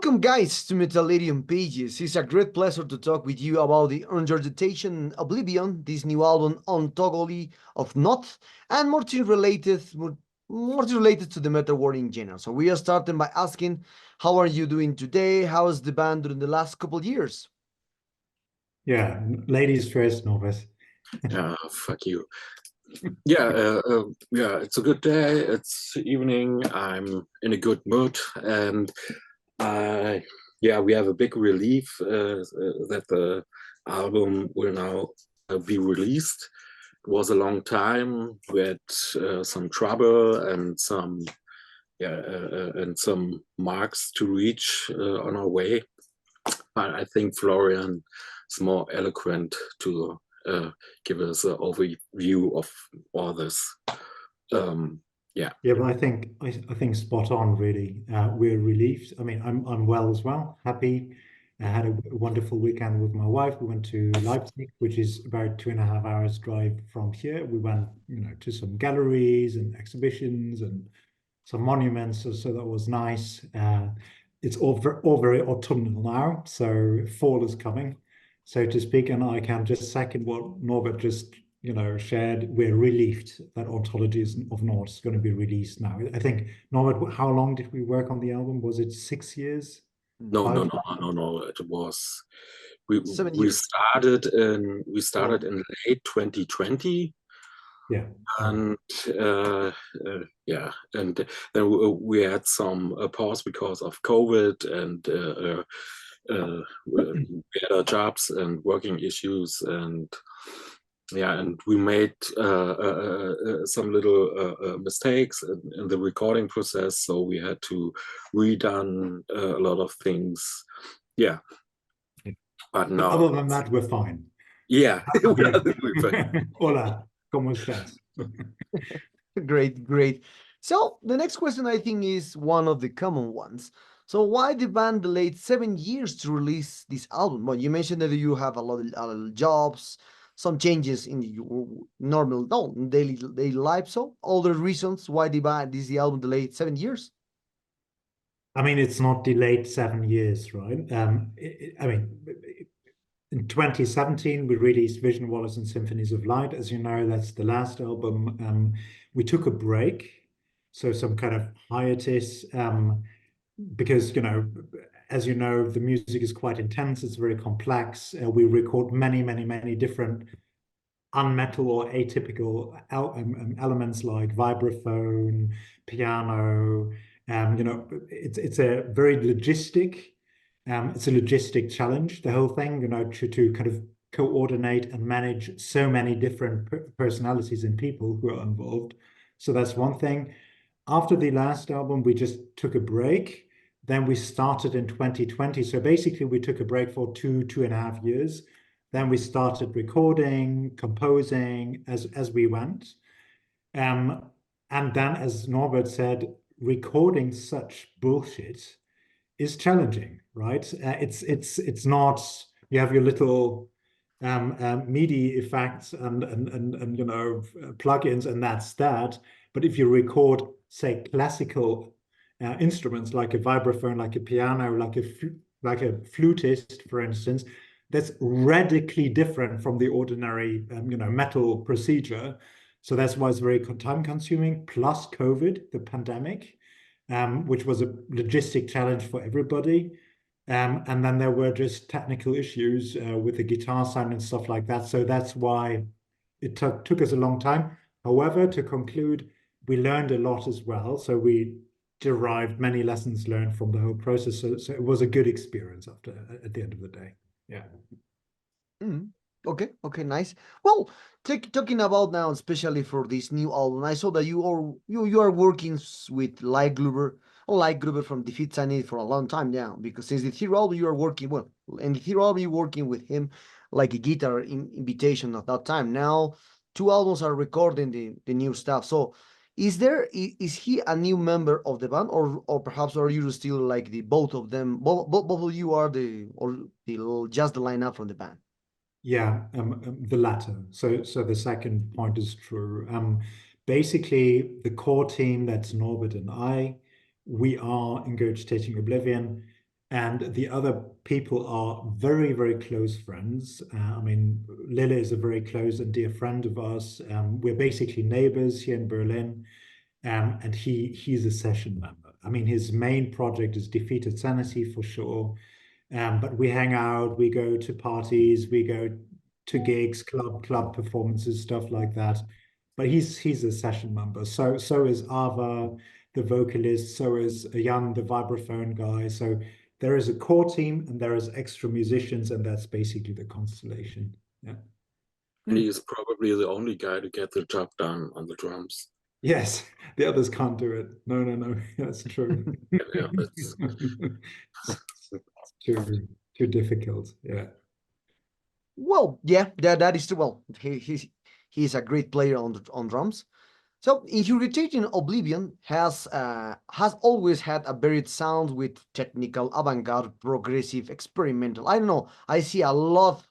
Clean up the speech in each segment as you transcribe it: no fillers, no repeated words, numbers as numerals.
Welcome, guys, to Metallarium Pages. It's a great pleasure to talk with you about the Ingurgitating Oblivion, this new album ontology of not, and more related to the meta war in general. So we are starting by asking, how are you doing today? How is the band during the last couple of years? Yeah, ladies first, Norbert. Yeah, fuck you. Yeah, it's a good day. It's evening. I'm in a good mood, and we have a big relief that the album will now be released. It was a long time. We had some trouble and some marks to reach on our way. But I think Florian is more eloquent to give us an overview of all this. Yeah, but I think spot on. Really, we're relieved. I mean, I'm well as well. Happy. I had a wonderful weekend with my wife. We went to Leipzig, which is about 2.5 hours drive from here. We went, to some galleries and exhibitions and some monuments. So that was nice. It's all very autumnal now, so fall is coming, so to speak. And I can just second what Norbert just shared. We're relieved that Ontologies of Naught is going to be released now. I think, Norbert, how long did we work on the album? Was it 6 years? No. It was we started in late 2020. Yeah. And and then we had some pause because of COVID, and we had our jobs and working issues, and we made some little mistakes in the recording process, so we had to redone a lot of things. Yeah, but now, other than that, we're fine. Yeah. Hola, ¿cómo estás? Great. So the next question, I think, is one of the common ones. So why the band delayed 7 years to release this album? Well, you mentioned that you have a lot of jobs, some changes in your daily life. So all the reasons why the album delayed 7 years. I mean, it's not delayed 7 years, right? In 2017, we released Vision, Wallace, and Symphonies of Light. As you know, that's the last album. We took a break, so some kind of hiatus, because, as you know, the music is quite intense. It's very complex. We record many different unmetal or atypical elements like vibraphone, piano. It's a very logistic. It's a logistic challenge, the whole thing, to kind of coordinate and manage so many different personalities and people who are involved. So that's one thing. After the last album, we just took a break. Then we started in 2020. So basically, we took a break for 2.5 years. Then we started recording, composing as we went. And then, as Norbert said, recording such bullshit is challenging, right? It's not, you have your little MIDI effects and plugins, and that's that. But if you record, say, classical instruments like a vibraphone, like a piano, like a flutist, for instance, that's radically different from the ordinary metal procedure. So that's why it's very time-consuming. Plus COVID, the pandemic, which was a logistic challenge for everybody. And then there were just technical issues with the guitar sound and stuff like that. So that's why it took us a long time. However, to conclude, we learned a lot as well. So we derived many lessons learned from the whole process. So it was a good experience at the end of the day. Yeah. Okay, nice. Well, talking about now, especially for this new album, I saw that you are working with Light Gruber from Defeat Sanity for a long time now, because since the third album you are working, well, in the third album you're working with him like a guitar invitation at that time. Now 2 albums are recording the new stuff. So is he a new member of the band, or perhaps are you still like both of them, both of you are just the lineup from the band? Yeah, the latter. So the second point is true. Basically, the core team, that's Norbert and I, we are Ingurgitating Oblivion. and the other people are very, very close friends. I mean, Lille is a very close and dear friend of ours. We're basically neighbors here in Berlin, and he's a session member. I mean, his main project is Defeated Sanity for sure, but we hang out, we go to parties, we go to gigs, club performances, stuff like that. But he's a session member. So is Ava, the vocalist. So is Jan, the vibraphone guy. So there is a core team and there is extra musicians, and that's basically the constellation. Yeah. And he is probably the only guy to get the job done on the drums. Yes, the others can't do it. No, that's true. Yeah, it's too difficult. Yeah. Well, yeah, that is true. Well, he's a great player on drums. So, Ingurgitating Oblivion has always had a varied sound with technical, avant-garde, progressive, experimental. I don't know. I see a lot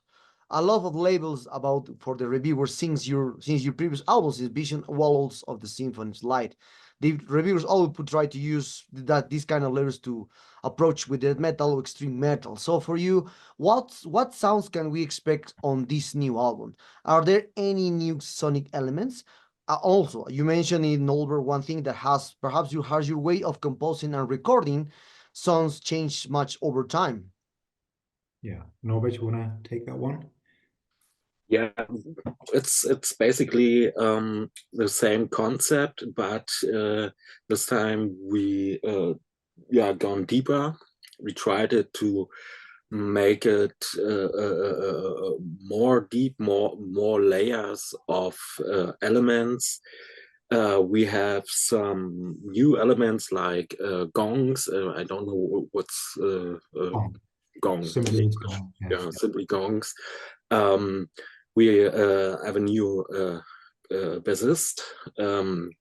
of labels about for the reviewers since your previous albums is Vision Walls of the Symphony's Light. The reviewers always try to use these kind of labels to approach with death metal or extreme metal. So for you, what sounds can we expect on this new album? Are there any new sonic elements? Also, you mentioned in Olver one thing that has perhaps your way of composing and recording songs changed much over time. Yeah. Norbert, you wanna take that one? yeah, it's basically the same concept, but this time we gone deeper. We tried it to make it more deep, more layers of elements. We have some new elements like gongs. I don't know what's gong. Simply it's gong. Yes. Yeah, simply gongs. We have a new bassist,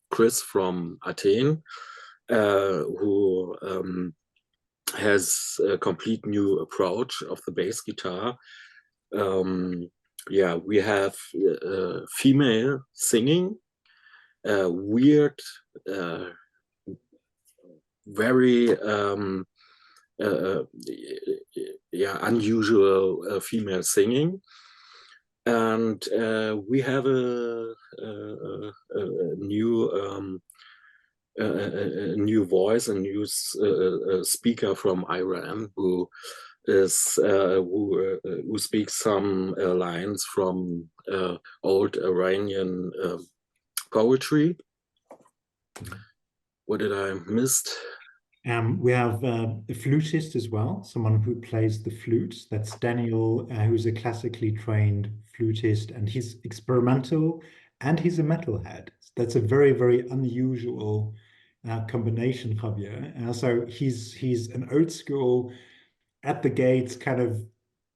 Chris from Athens, who has a complete new approach of the bass guitar. Yeah, we have female singing, weird, very unusual female singing, and we have a new voice, a new speaker from Iran who speaks some lines from old Iranian poetry. What did I miss? We have a flutist as well, someone who plays the flute. That's Daniel, who's a classically trained flutist, and he's experimental and he's a metalhead. That's a very, very unusual combination, Javier. So he's an old school, at the gates kind of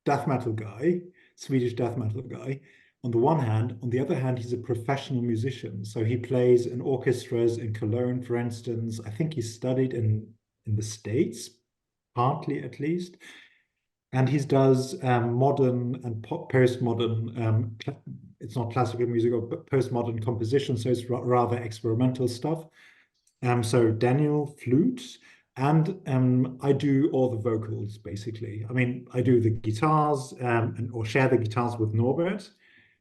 death metal guy, Swedish death metal guy. On the one hand, on the other hand, he's a professional musician. So he plays in orchestras in Cologne, for instance. I think he studied in the States, partly at least. And he does modern and postmodern, it's not classical music, but postmodern composition. So it's rather experimental stuff. So Daniel flute, and I do all the vocals basically. I mean, I do the guitars or share the guitars with Norbert,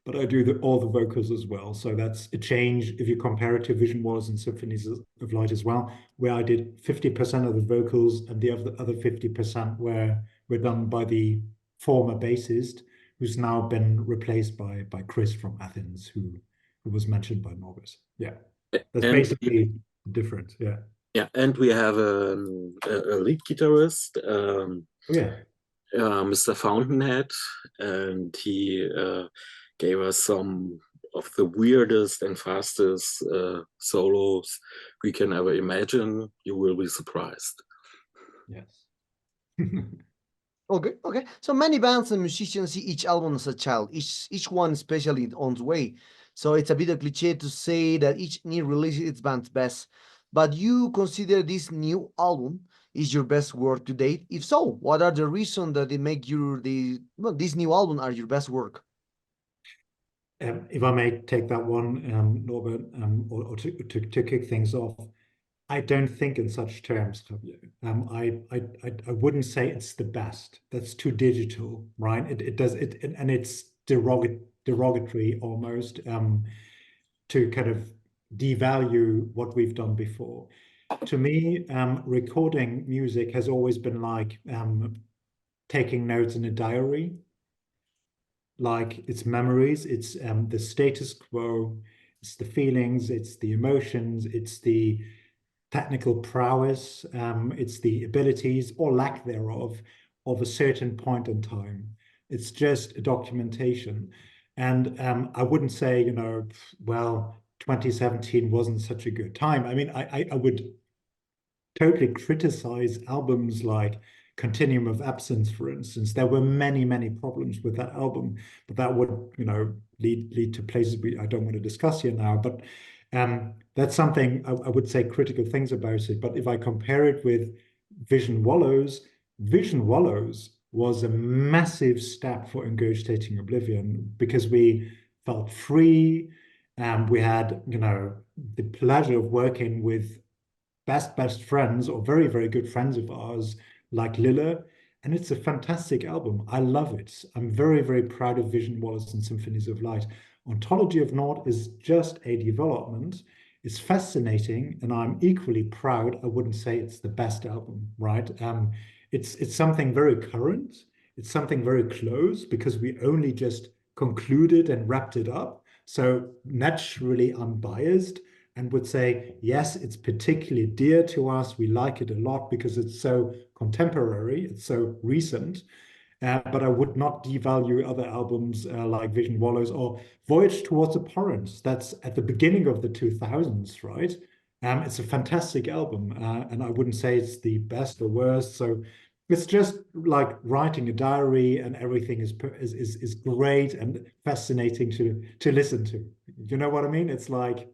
but I do all the vocals as well. So that's a change if you compare it to Vision Wars and Symphonies of Light as well, where I did 50% of the vocals and the other 50% were done by the former bassist, who's now been replaced by Chris from Athens, who was mentioned by Norbert. Yeah, that's basically different. Yeah. Yeah, and we have a lead guitarist, Mr. Fountainhead, and he gave us some of the weirdest and fastest solos we can ever imagine. You will be surprised. Yes. Okay. So many bands and musicians see each album as a child, each one especially on its way. So it's a bit of cliche to say that each new release is its band's best. But you consider this new album is your best work to date? If so, what are the reasons that they make this new album are your best work? If I may take that one, Norbert, or to kick things off, I don't think in such terms, Javier. I wouldn't say it's the best. That's too digital, right? It does it, and it's derogatory almost, to kind of devalue what we've done before. To me, recording music has always been like taking notes in a diary. Like it's memories, it's the status quo, it's the feelings, it's the emotions, it's the technical prowess, it's the abilities or lack thereof of a certain point in time. It's just a documentation. And I wouldn't say, you know, well, 2017 wasn't such a good time. I mean, I would totally criticize albums like Continuum of Absence, for instance. There were many, many problems with that album, but that would, you know, lead to places I don't want to discuss here now. But that's something I would say critical things about it. But if I compare it with Vision Wallows, Vision Wallows was a massive step for Ingurgitating Oblivion because we felt free. We had, you know, the pleasure of working with best friends or very, very good friends of ours, like Lilla. And it's a fantastic album. I love it. I'm very, very proud of Vision Wallace and Symphonies of Light. Ontology of Naught is just a development. It's fascinating, and I'm equally proud. I wouldn't say it's the best album, right? It's something very current. It's something very close because we only just concluded and wrapped it up. So naturally, I'm biased and would say, yes, it's particularly dear to us. We like it a lot because it's so contemporary, it's so recent. But I would not devalue other albums like Vision Wallows or Voyage Towards Abhorrence. That's at the beginning of the 2000s, right? It's a fantastic album, and I wouldn't say it's the best or worst. So it's just like writing a diary, and everything is great and fascinating to listen to. You know what I mean? It's like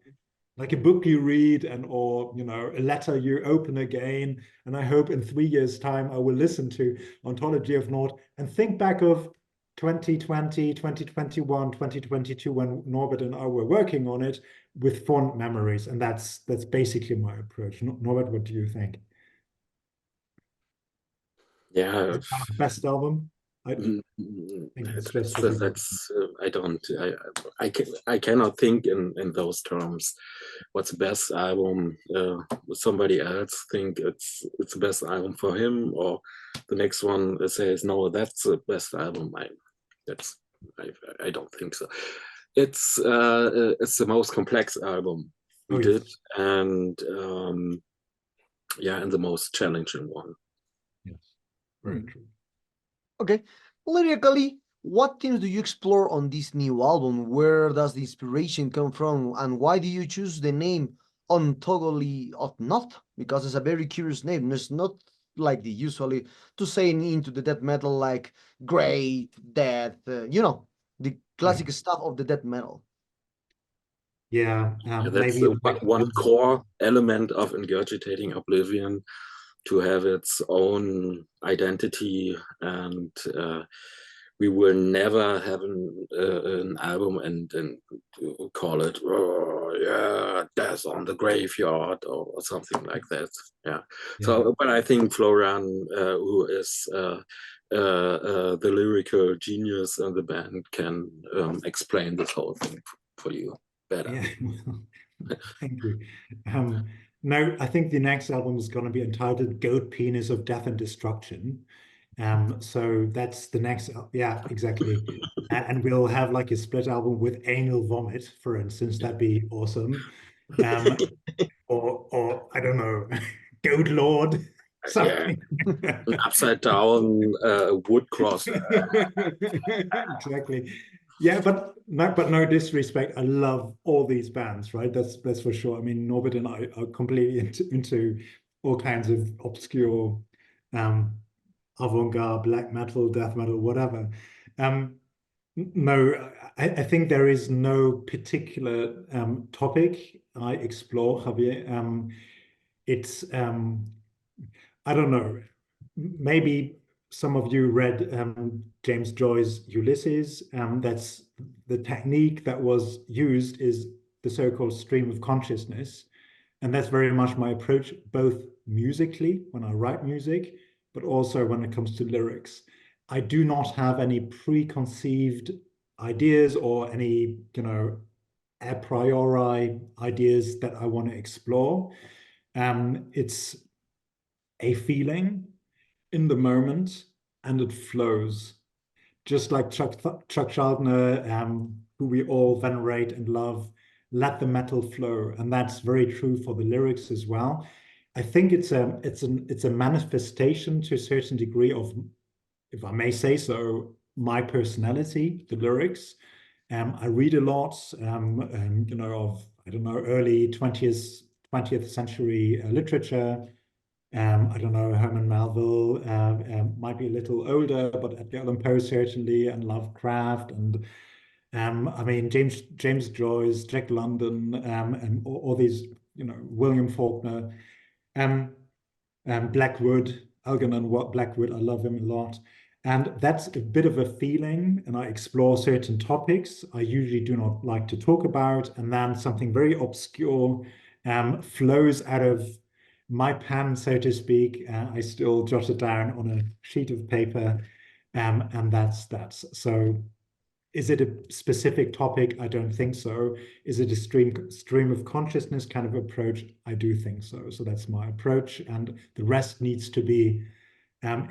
a book you read and or you know a letter you open again, and I hope in 3 years time I will listen to Ontology of Naught and think back of 2020, 2021, 2022 when Norbert and I were working on it with fond memories. And that's basically my approach. Norbert, what do you think? Yeah, Best album? I think it's just what I cannot think in those terms. What's the best album? Somebody else think it's the best album for him, or the next one says no, that's the best album. I don't think so. It's the most complex album we did, and yeah, and the most challenging one. Yes, very true. Okay, lyrically, what themes do you explore on this new album? Where does the inspiration come from, and why do you choose the name Ontology of Not? Because it's a very curious name. It's not like the usually to say into the death metal like great death, you know, the classic stuff of the death metal. Yeah, that's maybe one core element of Ingurgitating Oblivion, to have its own identity, and we will never have an album and call it, oh yeah, Death on the Graveyard or something like that. Yeah. So, but I think Florian, who is the lyrical genius in the band, can explain this whole thing for you better. Yeah, well, thank you. No, I think the next album is going to be entitled Goat Penis of Death and Destruction. So that's the next, yeah, exactly. And we'll have like a split album with Anal Vomit, for instance. That'd be awesome. Or I don't know, Goat Lord, something. Yeah. An upside down wood cross. Exactly. Yeah, but no disrespect. I love all these bands, right? That's for sure. I mean, Norbert and I are completely into all kinds of obscure avant-garde, black metal, death metal, whatever. No, I think there is no particular topic I explore, Javier. It's I don't know. Maybe some of you read James Joyce's Ulysses. That's the technique that was used is the so-called stream of consciousness. And that's very much my approach, both musically when I write music, but also when it comes to lyrics. I do not have any preconceived ideas or any, a priori ideas that I want to explore. It's a feeling in the moment, and it flows. Just like Chuck Schuldiner, who we all venerate and love, let the metal flow, and that's very true for the lyrics as well. I think it's a manifestation to a certain degree of, if I may say so, my personality, the lyrics. I read a lot, of, I don't know, early 20th century literature. I don't know, Herman Melville might be a little older, but Edgar Allan Poe certainly, and Lovecraft, and I mean James Joyce, Jack London, and all these, William Faulkner, Blackwood, Algernon Blackwood. I love him a lot. And that's a bit of a feeling, and I explore certain topics I usually do not like to talk about, and then something very obscure flows out of my pen, so to speak. I still jot it down on a sheet of paper, and that's that. So is it a specific topic? I don't think so. Is it a stream of consciousness kind of approach? I do think so. So that's my approach, and the rest needs to be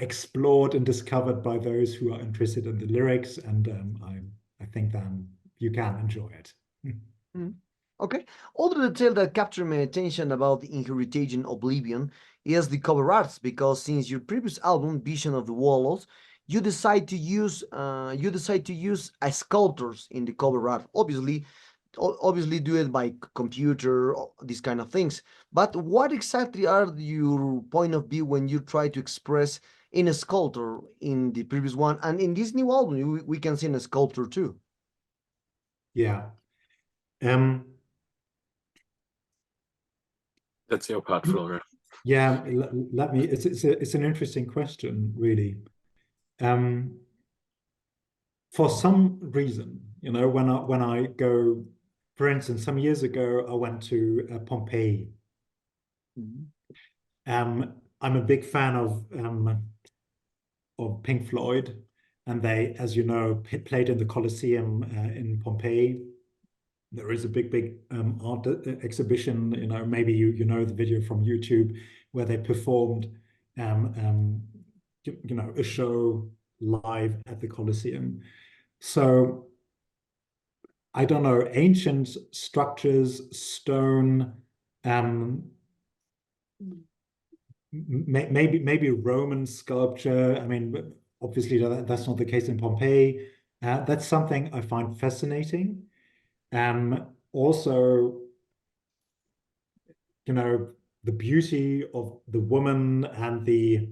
explored and discovered by those who are interested in the lyrics, and I think then you can enjoy it. Mm. Okay. Other detail that captured my attention about the Ingurgitating Oblivion is the cover arts, because since your previous album, Vision of the Wallows, you decide to use sculptors in the cover art. Obviously do it by computer, these kind of things. But what exactly are your point of view when you try to express in a sculptor in the previous one, and in this new album we can see in a sculptor too? Yeah. That's your part, Flora. Yeah, let me. It's an interesting question, really. For some reason, when I go, for instance, some years ago, I went to Pompeii. I'm a big fan of Pink Floyd, and they, as you know, played in the Colosseum in Pompeii. There is a big art exhibition. Maybe you know the video from YouTube where they performed, a show live at the Colosseum. So I don't know, ancient structures, stone, maybe Roman sculpture. I mean, obviously that's not the case in Pompeii. That's something I find fascinating. Also, the beauty of the woman and the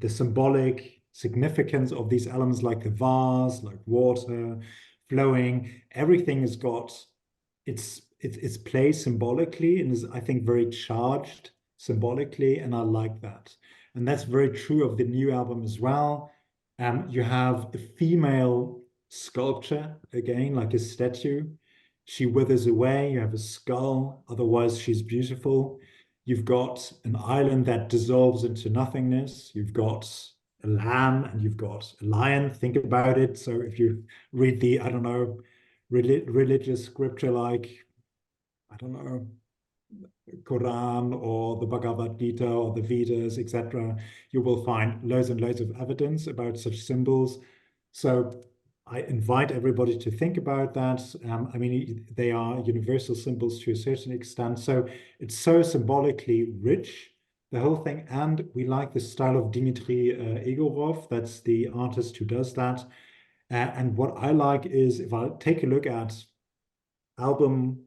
symbolic significance of these elements, like the vase, like water flowing. Everything has got its place symbolically, and is, I think, very charged symbolically, and I like that. And that's very true of the new album as well. You have a female sculpture, again, like a statue. She withers away. You have a skull, otherwise she's beautiful. You've got an island that dissolves into nothingness. You've got a lamb and you've got a lion. Think about it. So if you read the, I don't know, religious scripture like, I don't know, Quran or the Bhagavad Gita or the Vedas, etc., you will find loads and loads of evidence about such symbols. So I invite everybody to think about that. I mean, they are universal symbols to a certain extent. So it's so symbolically rich, the whole thing. And we like the style of Dmitry Egorov. That's the artist who does that. And what I like is, if I take a look at album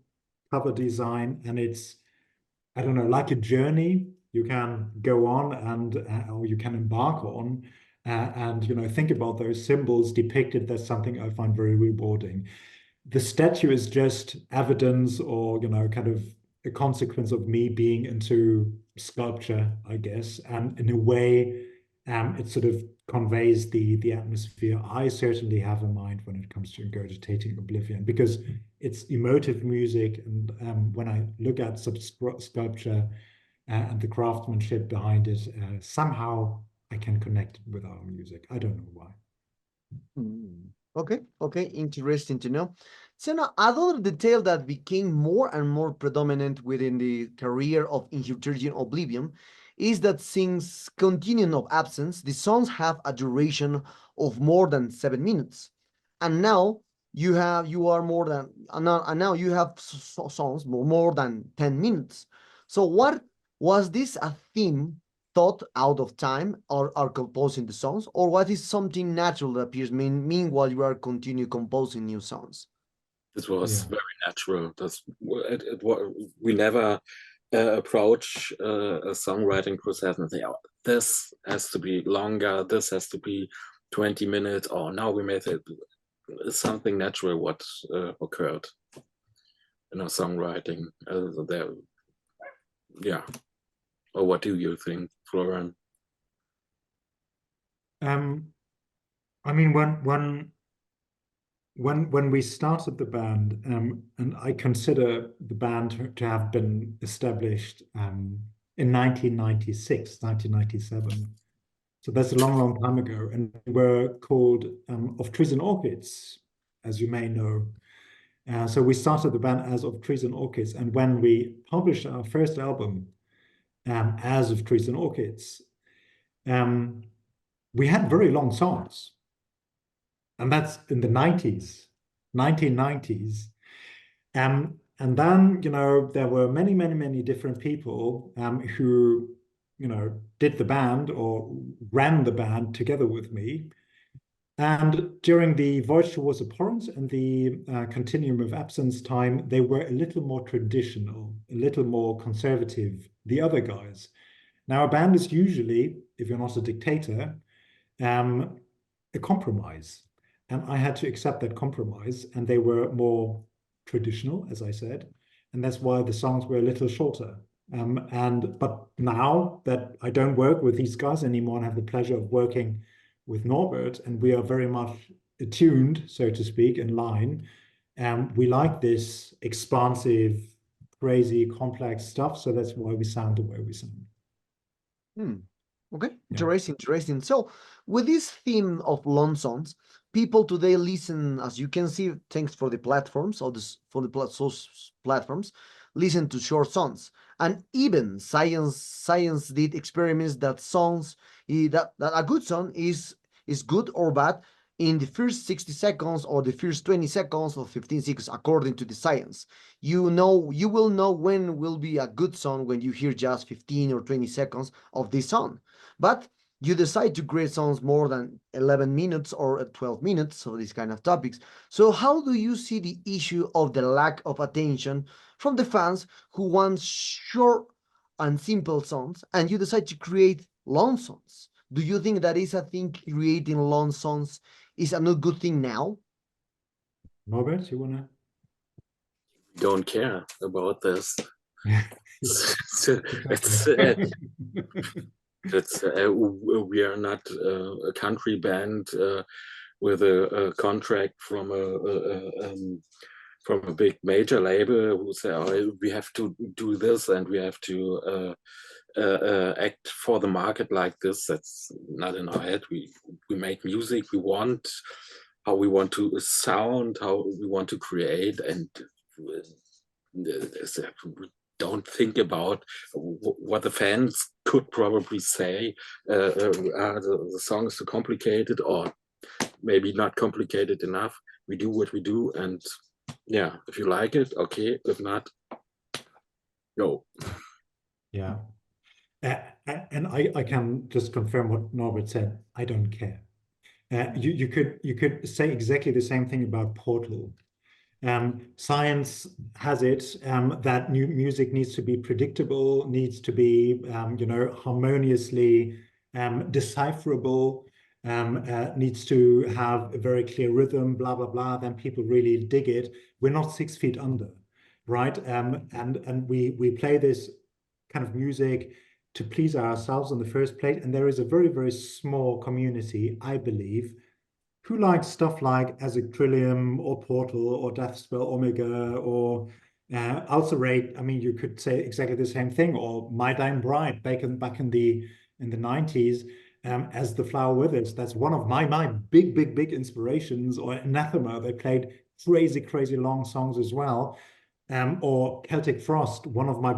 cover design, and it's, I don't know, like a journey you can go on and or you can embark on, and think about those symbols depicted. That's something I find very rewarding. The statue is just evidence, or kind of a consequence of me being into sculpture, I guess, and in a way, it sort of conveys the atmosphere I certainly have in mind when it comes to Ingurgitating Oblivion, because it's emotive music. And when I look at some sculpture and the craftsmanship behind it, somehow I can connect it with our music. I don't know why. Okay, okay, interesting to know. So now, another detail that became more and more predominant within the career of Ingurgitating Oblivion is that since Continuum of Absence, the songs have a duration of more than 7 minutes, and now you are more than and now you have songs more than 10 minutes. So what was this a theme thought out of time or are composing the songs, or what is something natural that appears meanwhile you are continue composing new songs? This was very natural. We never approach a songwriting process and say, oh, this has to be longer, this has to be 20 minutes, or now we made it. It's something natural what occurred in our songwriting. Yeah. Or what do you think, Florian? I mean, when we started the band, and I consider the band to have been established in 1996, 1997. So that's a long, long time ago. And we were called Of Trees and Orchids, as you may know. So we started the band as Of Trees and Orchids. And when we published our first album, as Of Trees and Orchids, we had very long songs. And that's in the 90s, 1990s. And then, there were many, many, many different people who, did the band or ran the band together with me. And during the Voyage Towards Abhorrence and the Continuum of Absence time, they were a little more traditional, a little more conservative, the other guys. Now, a band is usually, if you're not a dictator, a compromise. And I had to accept that compromise, and they were more traditional, as I said. And that's why the songs were a little shorter. But now that I don't work with these guys anymore and have the pleasure of working with Norbert, and we are very much attuned, so to speak, in line, we like this expansive, crazy, complex stuff. So that's why we sound the way we sound. Okay, interesting. So with this theme of long songs, people today listen, as you can see, thanks for the platforms or for the platforms, listen to short songs. And even science did experiments that that a good song is good or bad in the first 60 seconds or the first 20 seconds or 15 seconds, according to the science. You will know when will be a good song when you hear just 15 or 20 seconds of this song. But you decide to create songs more than 11 minutes or 12 minutes, so these kind of topics. So how do you see the issue of the lack of attention from the fans who want short and simple songs, and you decide to create long songs? Do you think that is a thing, creating long songs is a not good thing now? Norbert, you wanna? Don't care about this. We are not a country band with a contract from a big major label who say, oh, we have to do this and we have to act for the market like this. That's not in our head. We make music. We want how we want to sound, how we want to create, and don't think about what the fans could probably say. The song is too complicated, or maybe not complicated enough. We do what we do, and yeah, if you like it, okay. If not, go. Yeah. And I can just confirm what Norbert said. I don't care. You could say exactly the same thing about Portal. Science has it that new music needs to be predictable, needs to be harmoniously decipherable, needs to have a very clear rhythm, blah blah blah. Then people really dig it. We're not 6 feet under, right? And we play this kind of music to please ourselves in the first place. And there is a very, very small community, I believe, who likes stuff like As a Trillium or Portal or Deathspell Omega or Ulcerate? I mean, you could say exactly the same thing, or My Dying Bride back in the 90s. As the Flower Withers, that's one of my big inspirations. Or Anathema, they played crazy long songs as well. Or Celtic Frost, one of my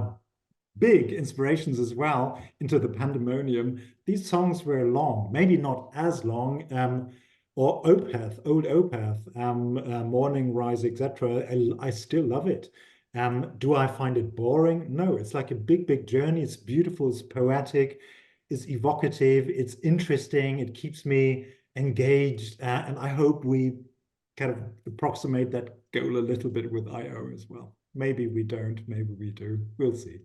big inspirations as well into the Pandemonium. These songs were long, maybe not as long. Or Opeth, old Opeth, Morning Rise, etc. I still love it. Do I find it boring? No, it's like a big journey. It's beautiful, it's poetic, it's evocative, it's interesting, it keeps me engaged, and I hope we kind of approximate that goal a little bit with IO as well. Maybe we don't, maybe we do. We'll see.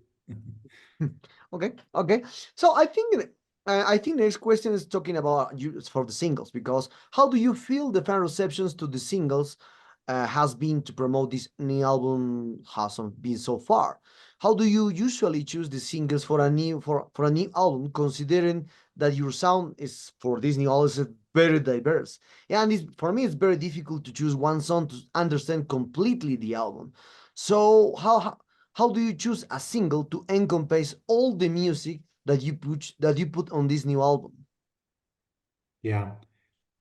Okay. So I think the next question is talking about you for the singles, because how do you feel the fan receptions to the singles has been to promote this new album hasn't been so far? How do you usually choose the singles for a new album, considering that your sound is for this new album is very diverse? And for me, it's very difficult to choose one song to understand completely the album. So how do you choose a single to encompass all the music that you put on this new album? Yeah.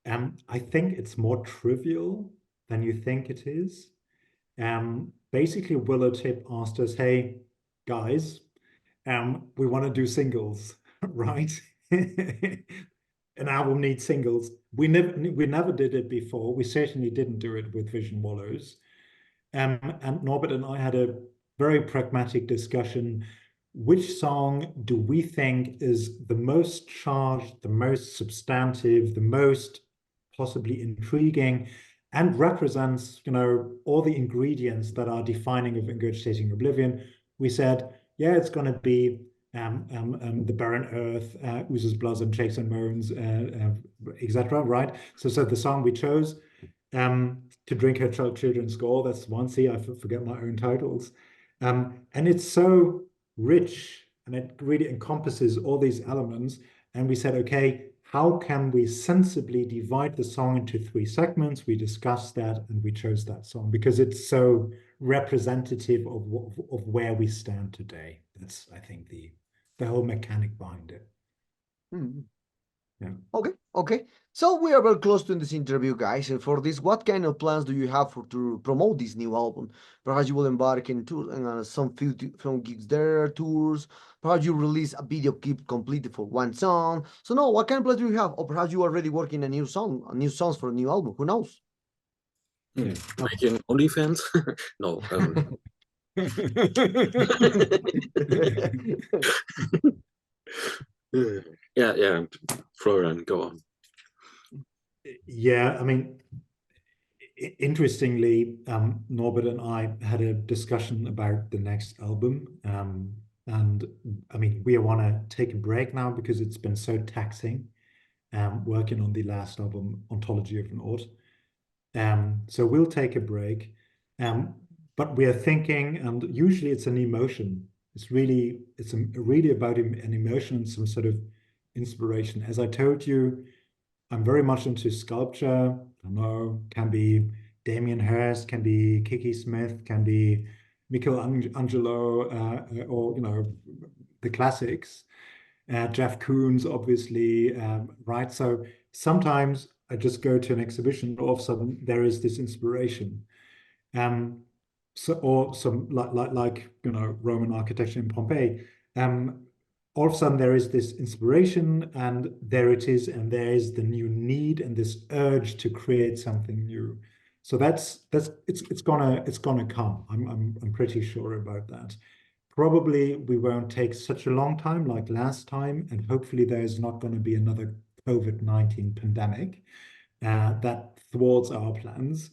I think it's more trivial than you think it is. Basically, Willow Tip asked us, "Hey, guys, we want to do singles, right? An album needs singles. We never did it before. We certainly didn't do it with Vision Wallows. And Norbert and I had a very pragmatic discussion. Which song do we think is the most charged, the most substantive, the most possibly intriguing, and represents, all the ingredients that are defining of Ingurgitating Oblivion? We said, yeah, it's going to be the Barren Earth, Oozes Bloods and Shakes and Moans, etc. Right? So the song we chose, To Drink Her Children's Gore, that's one. See, I forget my own titles. And it's so rich and it really encompasses all these elements. And we said, okay, how can we sensibly divide the song into 3 segments? We discussed that and we chose that song because it's so representative of where we stand today. That's, I think, the whole mechanic behind it. Hmm. Yeah. Okay. So we are very close to this interview, guys. And for this, what kind of plans do you have to promote this new album? Perhaps you will embark in tour and some film gigs there, tours. Perhaps you release a video clip completely for one song. So no, what kind of plans do you have? Or perhaps you are already working a new songs for a new album. Who knows? Making OnlyFans? No. Yeah. Florian, go on. Yeah, I mean, interestingly, Norbert and I had a discussion about the next album. And I mean, we want to take a break now because it's been so taxing working on the last album, Ontology of an Art. So we'll take a break. But we are thinking, and usually it's an emotion. It's really about an emotion and some sort of inspiration. As I told you, I'm very much into sculpture. I don't know, can be Damien Hirst, can be Kiki Smith, can be Michelangelo, or the classics. Jeff Koons, obviously, right? So sometimes I just go to an exhibition, all of a sudden there is this inspiration. Or some like Roman architecture in Pompeii. All of a sudden there is this inspiration, and there it is, and there is the new need and this urge to create something new. So it's gonna come. I'm pretty sure about that. Probably we won't take such a long time like last time, and hopefully there's not going to be another COVID-19 pandemic that thwarts our plans.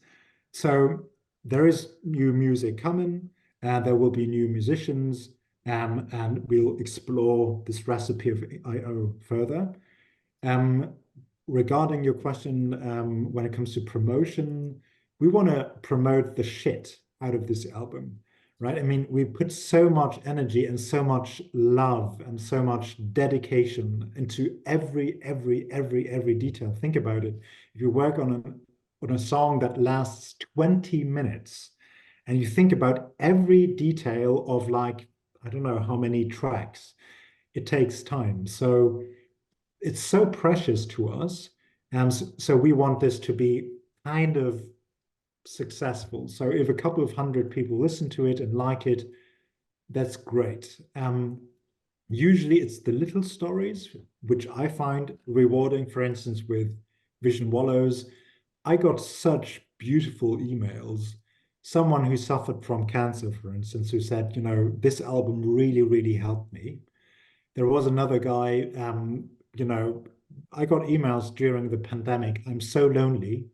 So there is new music coming, and there will be new musicians, and we'll explore this recipe of IO further. Regarding your question, when it comes to promotion, we want to promote the shit out of this album. right? I mean, we put so much energy and so much love and so much dedication into every detail. Think about it. If you work on a song that lasts 20 minutes and you think about every detail of like, I don't know how many tracks, it takes time. So it's so precious to us. And so we want this to be kind of successful. So if a couple of hundred people listen to it and like it, that's great. Usually it's the little stories, which I find rewarding. For instance, with Vision Wallows, I got such beautiful emails. Someone who suffered from cancer, for instance, who said, you know, this album really helped me. There was another guy, you know, I got emails during the pandemic. I'm so lonely.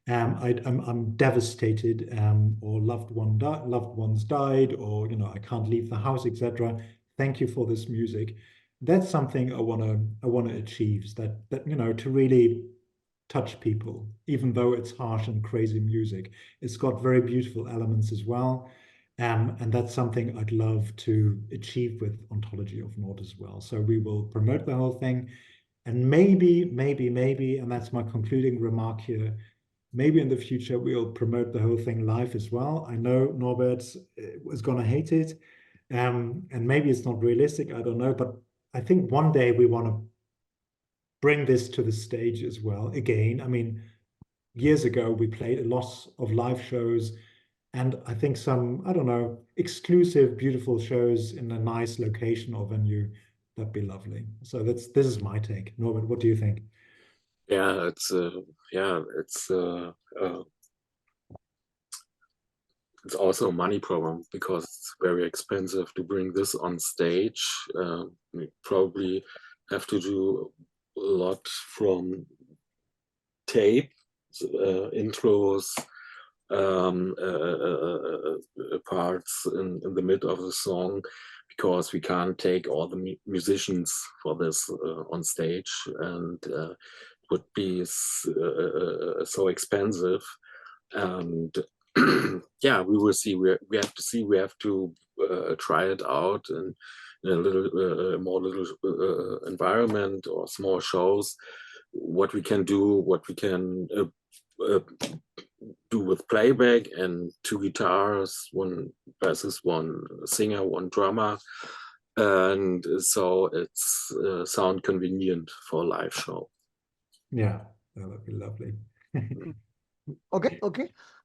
I'm devastated, or loved ones died, or you know, I can't leave the house, etc. Thank you for this music. That's something I wanna achieve. That you know, to really touch people, even though it's harsh and crazy music. It's got very beautiful elements as well. And that's something I'd love to achieve with Ontology of Naught as well. So we will promote the whole thing. And maybe, and that's my concluding remark here, maybe in the future we'll promote the whole thing live as well. I know Norbert is going to hate it, and maybe it's not realistic, I don't know, but I think one day we want to bring this to the stage as well again. I mean, years ago we played a lot of live shows, and I think some, I don't know, exclusive, beautiful shows in a nice location or venue, that'd be lovely. So this is my take. Norbert, what do you think? Yeah, it's it's also a money problem because it's very expensive to bring this on stage. We probably have to do a lot from tape, intros, parts in the mid of the song, because we can't take all the musicians for this on stage, and it would be so expensive. And yeah, we will see. We have to see. We have to try it out in a little more little environment or small shows. What we can do, what we can do with playback and two guitars, one bassist, one singer, one drummer, and so it's sound convenient for a live show. Yeah, that would be lovely. Okay.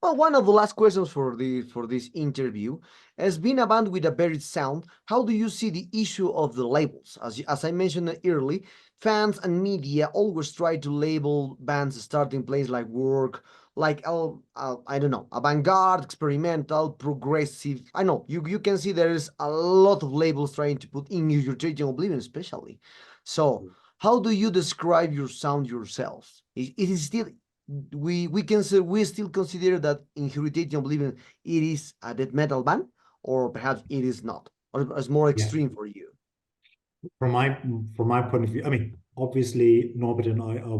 Well, one of the last questions for this interview has been a band with a varied sound. How do you see the issue of the labels? As I mentioned early, fans and media always try to label bands starting place like work, like I don't know, avant-garde, experimental, progressive. I know you can see there is a lot of labels trying to put in Ingurgitating Oblivion, especially. So, how do you describe your sound yourself? It is still we still consider that Ingurgitating Oblivion it is a death metal band, or perhaps it is not, or it's more extreme for you. From my point of view, I mean, obviously Norbert and I are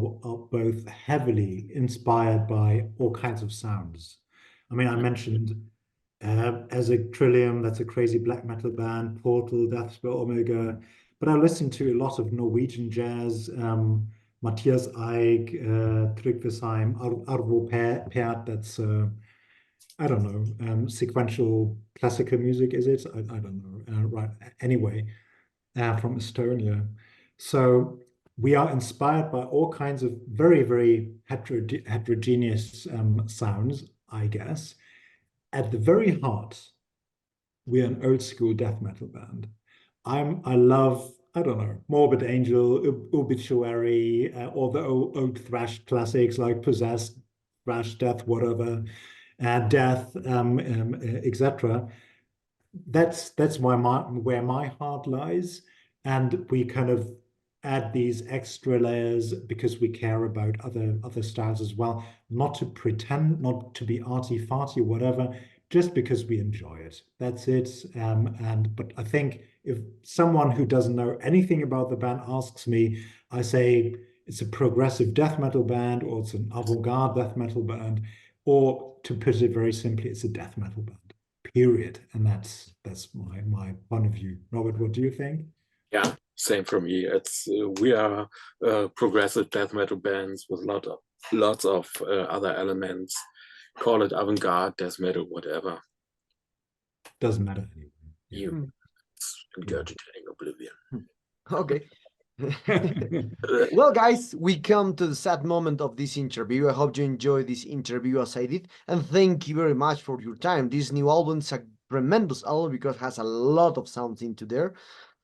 both heavily inspired by all kinds of sounds. I mean, I mentioned as a Trillium, that's a crazy black metal band, Portal, Deathspell, Omega, but I listen to a lot of Norwegian jazz, Matthias Eick, Tryggvesheim, Arvo Pärt, that's I don't know, sequential classical music, is it? I don't know. Right. Anyway, from Estonia. So we are inspired by all kinds of very heterogeneous sounds, I guess. At the very heart, we are an old school death metal band. I love, I don't know, Morbid Angel, Obituary, all the old thrash classics like Possessed, Thrash, Death, whatever, Death, etc. That's where my heart lies, and we kind of add these extra layers because we care about other styles as well, not to pretend, not to be arty-farty or whatever, just because we enjoy it. That's it. But I think if someone who doesn't know anything about the band asks me, I say it's a progressive death metal band, or it's an avant-garde death metal band, or to put it very simply, it's a death metal band. period. And that's my point of view. Robert, what do you think? Yeah, same for me. It's we are progressive death metal bands with lots of other elements. Call it avant-garde, death metal, whatever. Doesn't matter anyway. You, it's Ingurgitating Oblivion. Okay. Well, guys, we come to the sad moment of this interview. I hope you enjoyed this interview as I did, and thank you very much for your time. This new album is a tremendous album because it has a lot of sounds into there.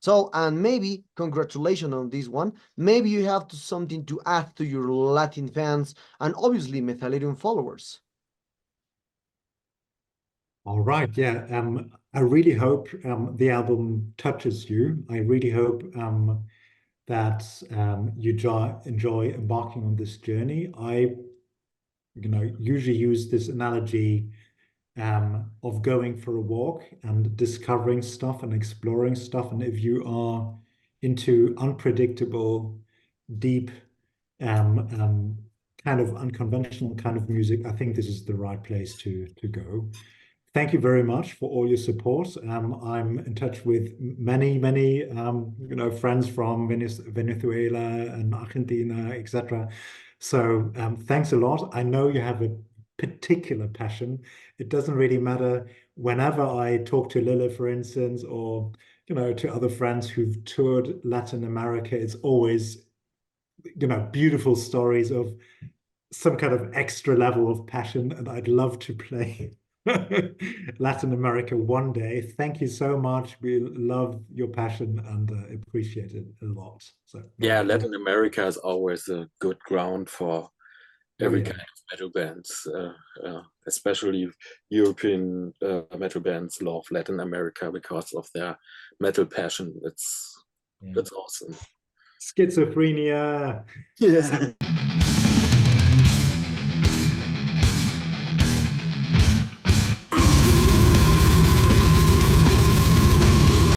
So, and maybe congratulations on this one. Maybe you have something to add to your Latin fans and obviously Metallarium followers. All right, yeah. I really hope the album touches you. I really hope that you enjoy embarking on this journey. I, usually use this analogy of going for a walk and discovering stuff and exploring stuff. And if you are into unpredictable, deep, kind of unconventional kind of music, I think this is the right place to go. Thank you very much for all your support. I'm in touch with many friends from Venezuela and Argentina, etc. So thanks a lot. I know you have a particular passion. It doesn't really matter. Whenever I talk to Lila, for instance, or to other friends who've toured Latin America, it's always beautiful stories of some kind of extra level of passion, and I'd love to play Latin America one day. Thank you so much. We love your passion and appreciate it a lot. So yeah, Latin America is always a good ground for every kind of metal bands, especially European metal bands love Latin America because of their metal passion. That's awesome. Schizophrenia. Yeah.